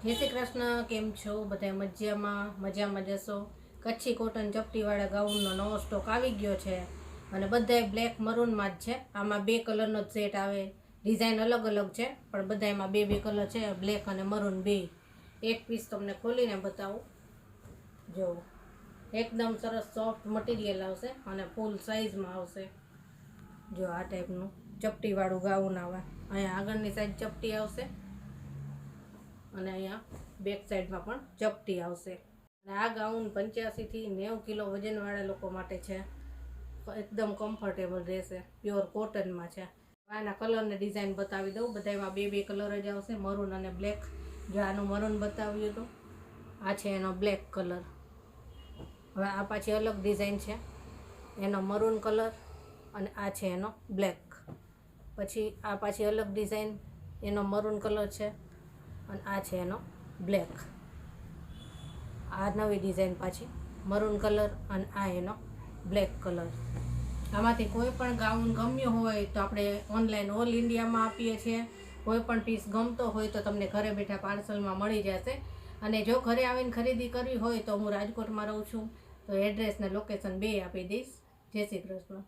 જય શ્રી કૃષ્ણ. કેમ છો બધા? મજામાં જશો. કચ્છી કોટન ચપટીવાળા ગાઉનનો નવો સ્ટોક આવી ગયો છે અને બધાય બ્લેક મરૂનમાં જ છે. આમાં 2 કલરનો જ સેટ આવે. ડિઝાઇન અલગ અલગ છે પણ બધા એમાં 2 કલર છે, બ્લેક અને મરૂન બે. એક પીસ તમને ખોલીને બતાવું. જો એકદમ સરસ સોફ્ટ મટીરિયલ આવશે અને ફૂલ સાઇઝમાં આવશે. જો આ ટાઈપનું ચપટીવાળું ગાઉન આવે. અહીંયા આગળની સાઈડ ચપટી આવશે અને અહીંયા બેક સાઈડમાં પણ ચપટી આવશે. અને આ ગાઉન 85 થી 90 કિલો વજનવાળા લોકો માટે છે. એકદમ કમ્ફર્ટેબલ રહેશે. પ્યોર કોટનમાં છે. આના કલરને ડિઝાઇન બતાવી દઉં. બધામાં 2 કલર જ આવશે, મરૂન અને બ્લેક. જો આનું મરૂન બતાવ્યું હતું, આ છે એનો બ્લેક કલર. હવે આ પાછી અલગ ડિઝાઇન છે, એનો મરૂન કલર અને આ છે એનો બ્લેક. પછી આ પાછી અલગ ડિઝાઇન, એનો મરૂન કલર છે અને આ છે એનો બ્લેક. આ નવી ડિઝાઇન પાછી મરૂન કલર અને આ એનો બ્લેક કલર. આમાંથી કોઈ પણ ગાઉન ગમ્યું હોય તો આપણે ઓનલાઈન ઓલ ઇન્ડિયામાં આપીએ છીએ. કોઈ પણ પીસ ગમતો હોય તો તમને ઘરે બેઠા પાર્સલમાં મળી જશે. અને જો ઘરે આવીને ખરીદી કરવી હોય તો હું રાજકોટમાં રહું છું, તો એડ્રેસ ને લોકેશન 2 આપી દઈશ. જય શ્રી કૃષ્ણ.